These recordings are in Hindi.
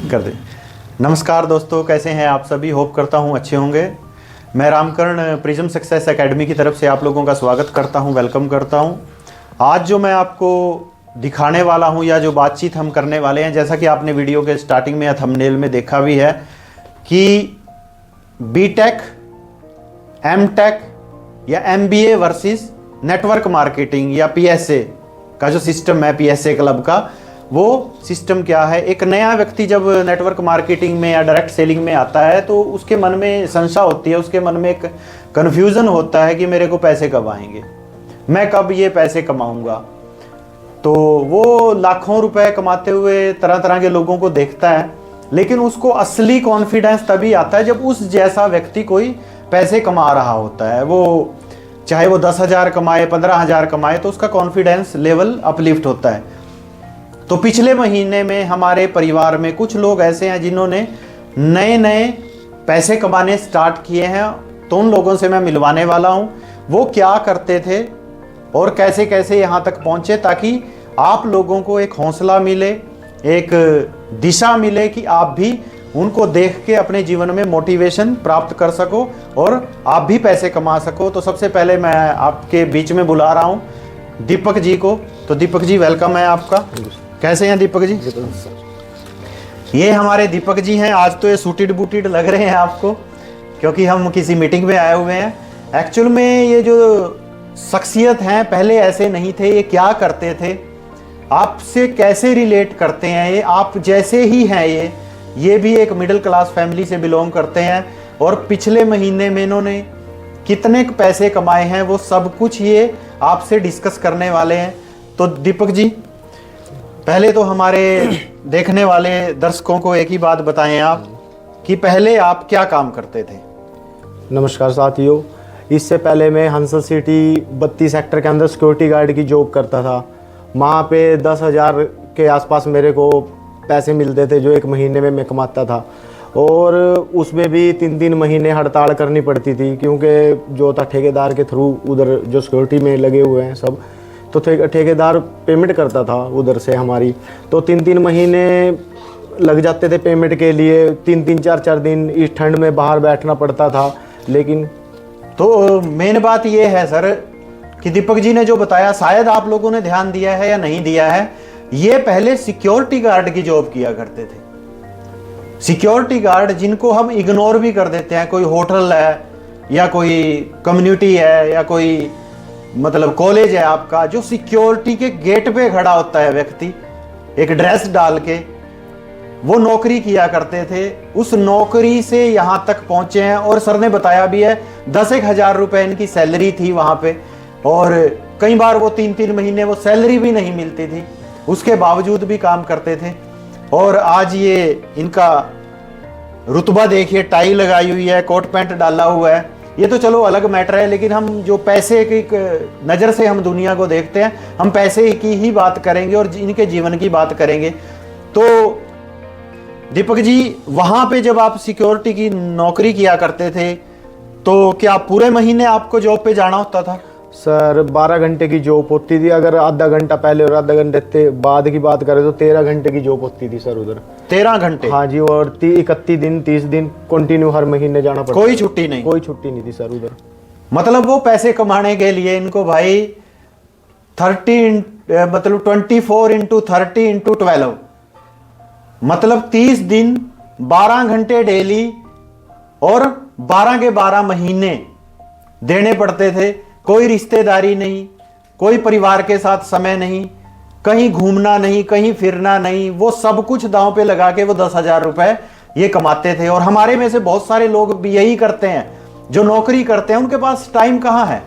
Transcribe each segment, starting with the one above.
कर दे। नमस्कार दोस्तों, कैसे हैं आप सभी? होप करता हूं अच्छे होंगे। मैं रामकरण प्रिज्म सक्सेस एकेडमी की तरफ से आप लोगों का स्वागत करता हूं, वेलकम करता हूं। आज जो मैं आपको दिखाने वाला हूं या जो बातचीत हम करने वाले हैं, जैसा कि आपने वीडियो के स्टार्टिंग में या थंबनेल में देखा भी है कि बीटेक, एमटेक या एमबीए वर्सेस नेटवर्क मार्केटिंग या पीएसए का जो सिस्टम है, पीएसए क्लब का, वो सिस्टम क्या है। एक नया व्यक्ति जब नेटवर्क मार्केटिंग में या डायरेक्ट सेलिंग में आता है तो उसके मन में संशय होती है, उसके मन में एक कन्फ्यूज़न होता है कि मेरे को पैसे कब आएंगे, मैं कब ये पैसे कमाऊंगा। तो वो लाखों रुपए कमाते हुए तरह तरह के लोगों को देखता है, लेकिन उसको असली कॉन्फिडेंस तभी आता है जब उस जैसा व्यक्ति कोई पैसे कमा रहा होता है। वो चाहे वो 10,000 कमाए, 15,000 कमाए, तो उसका कॉन्फिडेंस लेवल अपलिफ्ट होता है। तो पिछले महीने में हमारे परिवार में कुछ लोग ऐसे हैं जिन्होंने नए नए पैसे कमाने स्टार्ट किए हैं, तो उन लोगों से मैं मिलवाने वाला हूं। वो क्या करते थे और कैसे कैसे यहां तक पहुंचे, ताकि आप लोगों को एक हौसला मिले, एक दिशा मिले कि आप भी उनको देख के अपने जीवन में मोटिवेशन प्राप्त कर सको और आप भी पैसे कमा सको। तो सबसे पहले मैं आपके बीच में बुला रहा हूं दीपक जी को। तो दीपक जी, वेलकम है आपका। कैसे हैं दीपक जी? ये हमारे दीपक जी हैं। आज तो ये सूटेड बूटेड लग रहे हैं आपको, क्योंकि हम किसी मीटिंग में आए हुए हैं। एक्चुअल में ये जो शख्सियत हैं पहले ऐसे नहीं थे। ये क्या करते थे, आपसे कैसे रिलेट करते हैं, ये आप जैसे ही हैं। ये भी एक मिडिल क्लास फैमिली से बिलोंग करते हैं और पिछले महीने में इन्होंने कितने पैसे कमाए हैं वो सब कुछ ये आपसे डिस्कस करने वाले हैं। तो दीपक जी, पहले तो हमारे देखने वाले दर्शकों को एक ही बात बताएं आप कि पहले आप क्या काम करते थे? नमस्कार साथियों, इससे पहले मैं हंसल सिटी 32 सेक्टर के अंदर सिक्योरिटी गार्ड की जॉब करता था। वहाँ पे 10,000 के आसपास मेरे को पैसे मिलते थे जो एक महीने में मैं कमाता था, और उसमें भी 3-3 महीने हड़ताल करनी पड़ती थी, क्योंकि जो था ठेकेदार के थ्रू, उधर जो सिक्योरिटी में लगे हुए हैं सब, तो ठेकेदार पेमेंट करता था उधर से हमारी। तो 3-3 महीने लग जाते थे पेमेंट के लिए। 3-3, 4-4 दिन इस ठंड में बाहर बैठना पड़ता था। लेकिन तो मेन बात ये है सर कि दीपक जी ने जो बताया, शायद आप लोगों ने ध्यान दिया है या नहीं दिया है, ये पहले सिक्योरिटी गार्ड की जॉब किया करते थे। सिक्योरिटी गार्ड जिनको हम इग्नोर भी कर देते हैं, कोई होटल है या कोई कम्युनिटी है या कोई मतलब कॉलेज है आपका, जो सिक्योरिटी के गेट पे खड़ा होता है व्यक्ति एक ड्रेस डाल के, वो नौकरी किया करते थे। उस नौकरी से यहां तक पहुंचे हैं, और सर ने बताया भी है 10-1 हजार रुपए इनकी सैलरी थी वहां पे, और कई बार वो 3-3 महीने वो सैलरी भी नहीं मिलती थी, उसके बावजूद भी काम करते थे। और आज ये इनका रुतबा देखिए, टाई लगाई हुई है, कोट पैंट डाला हुआ है, ये तो चलो अलग मैटर है। लेकिन हम जो पैसे की नज़र से हम दुनिया को देखते हैं, हम पैसे की ही बात करेंगे और इनके जीवन की बात करेंगे। तो दीपक जी, वहाँ पे जब आप सिक्योरिटी की नौकरी किया करते थे, तो क्या पूरे महीने आपको जॉब पे जाना होता था? सर 12 घंटे की जॉब होती थी। अगर आधा घंटा पहले और आधा घंटे बाद की बात करें तो 13 घंटे की जॉब होती थी सर उधर। 13 घंटे? हाँ जी, और 31 दिन 30 दिन कंटिन्यू हर महीने जाना पड़ता। कोई छुट्टी नहीं? कोई छुट्टी नहीं थी सर उधर। मतलब वो पैसे कमाने के लिए इनको भाई 24 इंटू 30 इंटू 12, मतलब 30 दिन 12 घंटे डेली और 12 के 12 महीने देने पड़ते थे। कोई रिश्तेदारी नहीं, कोई परिवार के साथ समय नहीं, कहीं घूमना नहीं, कहीं फिरना नहीं, वो सब कुछ दांव पे लगा के वो 10,000 रुपए ये कमाते थे। और हमारे में से बहुत सारे लोग भी यही करते हैं, जो नौकरी करते हैं। उनके पास टाइम कहाँ है?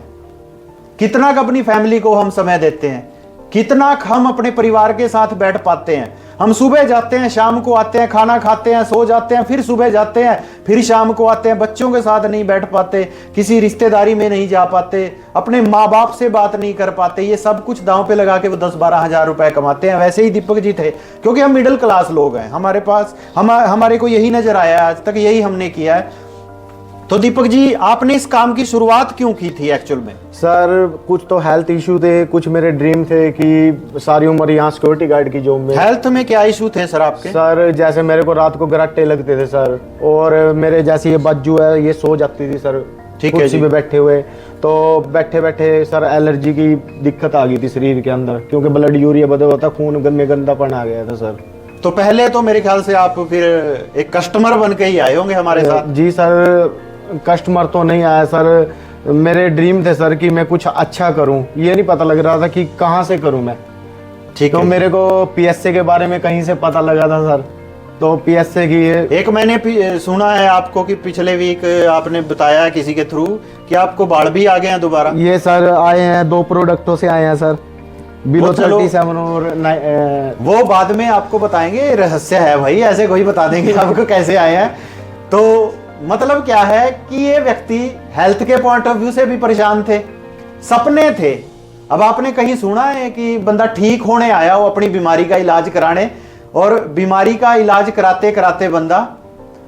कितना अपनी फैमिली को हम समय देते हैं, कितना हम अपने परिवार के साथ बैठ पाते हैं? हम सुबह जाते हैं, शाम को आते हैं, खाना खाते हैं, सो जाते हैं, फिर सुबह जाते हैं, फिर शाम को आते हैं। बच्चों के साथ नहीं बैठ पाते, किसी रिश्तेदारी में नहीं जा पाते, अपने माँ बाप से बात नहीं कर पाते। ये सब कुछ दांव पे लगा के वो 10-12 हजार रुपए कमाते हैं। वैसे ही दीपक जी थे, क्योंकि हम मिडिल क्लास लोग हैं, हमारे पास हमारे को यही नजर आया है, आज तक यही हमने किया है। तो दीपक जी, आपने इस काम की शुरुआत क्यों की थी एक्चुअल में? सर कुछ तो हेल्थ इशू थे, कुछ मेरे ड्रीम थे कि सारी उम्र यहाँ सिक्योरिटी गार्ड की जॉब में। हेल्थ में क्या इशू थे सर आपके? सर जैसे मेरे को रात को गराटे लगते थे सर, और मेरे जैसे ये बाजू है ये सो जाती थी सर, ठीक है कुर्सी जी। पे बैठे हुए, तो बैठे बैठे सर एलर्जी की दिक्कत आ गई थी शरीर के अंदर, क्योंकि ब्लड यूरिया बदल होता, खून में गंदापन आ गया था सर। तो पहले तो मेरे ख्याल से आप फिर एक कस्टमर बन के ही आए होंगे हमारे साथ। जी सर, कस्टमर तो नहीं आया सर, मेरे ड्रीम थे सर कि मैं कुछ अच्छा करूं, ये नहीं पता लग रहा था कि कहां से करूं मैं। ठीक तो है। मेरे को पीएसए के बारे में कहीं से पता लगा था सर, तो पीएसए की एक मैंने सुना है आपको कि पिछले वीक आपने बताया किसी के थ्रू कि आपको बाढ़ भी आ गए हैं दोबारा। ये सर आए हैं, 2 प्रोडक्टों से आए हैं सर, बिलो वो चलो- 37 और वो बाद में आपको बताएंगे, रहस्य है भाई, ऐसे कोई बता देंगे आपको कैसे आए हैं। तो मतलब क्या है कि ये व्यक्ति हेल्थ के पॉइंट ऑफ व्यू से भी परेशान थे, सपने थे। अब आपने कहीं सुना है कि बंदा ठीक होने आया हो अपनी बीमारी का इलाज कराने, और बीमारी का इलाज कराते कराते बंदा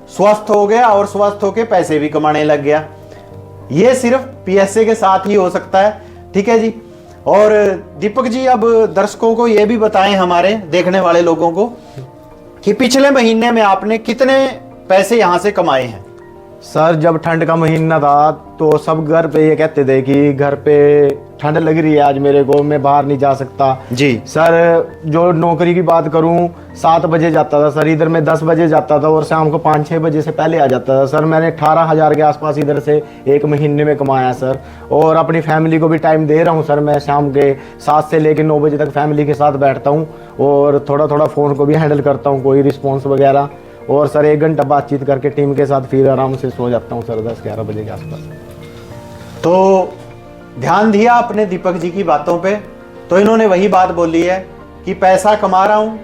स्वस्थ हो गया और स्वस्थ होके पैसे भी कमाने लग गया। ये सिर्फ पीएसए के साथ ही हो सकता है। ठीक है जी। और दीपक जी, अब दर्शकों को ये भी बताएं, हमारे देखने वाले लोगों को, कि पिछले महीने में आपने कितने पैसे यहां से कमाए हैं? सर जब ठंड का महीना था तो सब घर पे ये कहते थे कि घर पे ठंड लग रही है आज मेरे को, मैं बाहर नहीं जा सकता जी। सर जो नौकरी की बात करूं, 7 बजे जाता था सर, इधर मैं 10 बजे जाता था और शाम को 5-6 बजे से पहले आ जाता था सर। मैंने 18,000 के आसपास इधर से एक महीने में कमाया सर, और अपनी फैमिली को भी टाइम दे रहा हूं सर। मैं शाम के 7 से लेकर 9 बजे तक फैमिली के साथ बैठता हूं, और थोड़ा थोड़ा फ़ोन को भी हैंडल करता हूँ, कोई रिस्पॉन्स वगैरह, और सर 1 घंटा बातचीत करके टीम के साथ फिर आराम से सो जाता हूँ सर 10-11 बजे के आसपास। तो ध्यान दिया आपने दीपक जी की बातों पे, तो इन्होंने वही बात बोली है कि पैसा कमा रहा हूं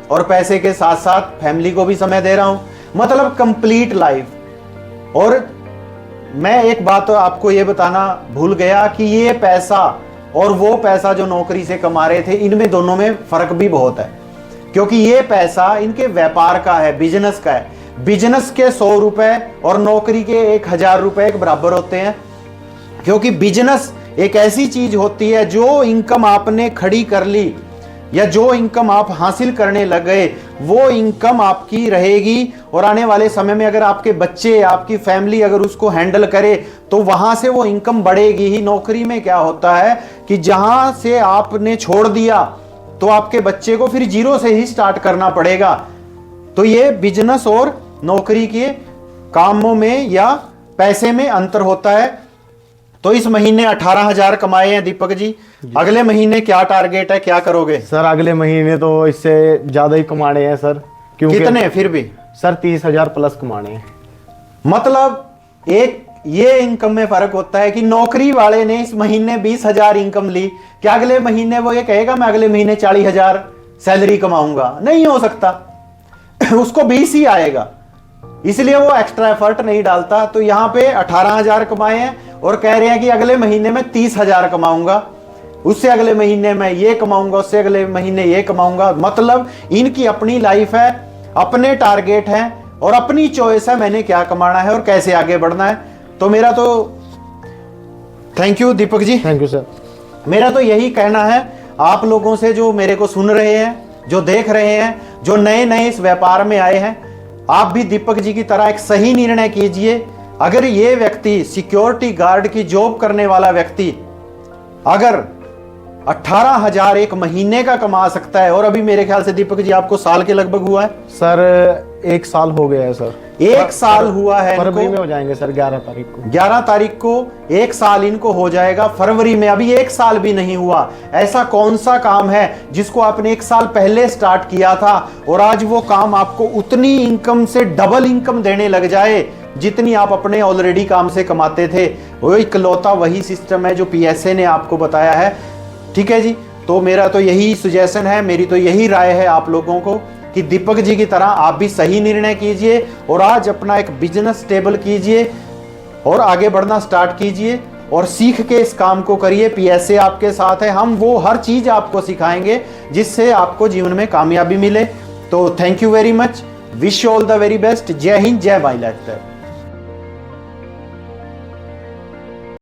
और पैसे के साथ साथ फैमिली को भी समय दे रहा हूं, मतलब कंप्लीट लाइफ। और मैं एक बात तो आपको ये बताना भूल गया कि ये पैसा और वो पैसा जो नौकरी से कमा रहे थे, इनमें दोनों में फर्क भी बहुत है। क्योंकि ये पैसा इनके व्यापार का है, बिजनेस का है। बिजनेस के 100 रुपए और नौकरी के 1,000 रुपए एक बराबर होते हैं। क्योंकि बिजनेस एक ऐसी चीज होती है, जो इनकम आपने खड़ी कर ली या जो इनकम आप हासिल करने लग गए, वो इनकम आपकी रहेगी। और आने वाले समय में अगर आपके बच्चे, आपकी फैमिली अगर उसको हैंडल करे, तो वहां से वो इनकम बढ़ेगी ही। नौकरी में क्या होता है कि जहां से आपने छोड़ दिया, तो आपके बच्चे को फिर जीरो से ही स्टार्ट करना पड़ेगा। तो ये बिजनेस और नौकरी के कामों में या पैसे में अंतर होता है। तो इस महीने 18,000 कमाए हैं दीपक जी। अगले महीने क्या टारगेट है, क्या करोगे? सर अगले महीने तो इससे ज्यादा ही कमाने हैं सर। क्योंकि कितने फिर भी? सर 30,000 प्लस कमाने हैं। मतलब एक ये इनकम में फर्क होता है कि नौकरी वाले ने इस महीने 20,000 इनकम ली, क्या अगले महीने वो ये कहेगा मैं अगले महीने 40,000 सैलरी कमाऊंगा? नहीं हो सकता। उसको 20 ही आएगा, इसलिए वो एक्स्ट्रा एफर्ट नहीं डालता। तो यहां पे 18,000 कमाए हैं और कह रहे हैं कि अगले महीने में 30,000 कमाऊंगा, उससे अगले महीने में ये कमाऊंगा, उससे अगले महीने ये कमाऊंगा। मतलब इनकी अपनी लाइफ है, अपने टारगेट हैं और अपनी चॉइस है, मैंने क्या कमाना है और कैसे आगे बढ़ना है। तो मेरा तो thank you Deepak ji, thank you sir. मेरा तो यही कहना है आप लोगों से, जो मेरे को सुन रहे हैं, जो देख रहे हैं, जो नए नए इस व्यापार में आए हैं, आप भी दीपक जी की तरह एक सही निर्णय कीजिए। अगर ये व्यक्ति सिक्योरिटी गार्ड की जॉब करने वाला व्यक्ति अगर 18,000 एक महीने का कमा सकता है, और अभी मेरे ख्याल से दीपक जी आपको साल के लगभग हुआ है? सर 1 साल हो गया है सर। 1 साल हुआ है फरवरी इनको। में हो जाएंगे सर 11 तारीख को। 11 तारीख को 1 साल इनको हो जाएगा। फरवरी में अभी 1 साल भी नहीं हुआ। ऐसा कौन सा काम है जिसको आपने 1 साल पहले स्टार्ट किया था और आज वो काम आपको उतनी इनकम से डबल इनकम देने लग जाए जितनी आप अपने ऑलरेडी काम से कमाते थे? वो इकलौता वही सिस्टम है जो पीएसए ने आपको बताया है। ठीक है जी। तो मेरा तो यही सजेशन है, मेरी तो यही राय है आप लोगों को कि दीपक जी की तरह आप भी सही निर्णय कीजिए और आज अपना एक बिजनेस स्टेबल कीजिए और आगे बढ़ना स्टार्ट कीजिए और सीख के इस काम को करिए। पीएसए आपके साथ है, हम वो हर चीज आपको सिखाएंगे जिससे आपको जीवन में कामयाबी मिले। तो thank you very much, wish you all the very best. जय हिंद, जय माई लाइफस्टाइल।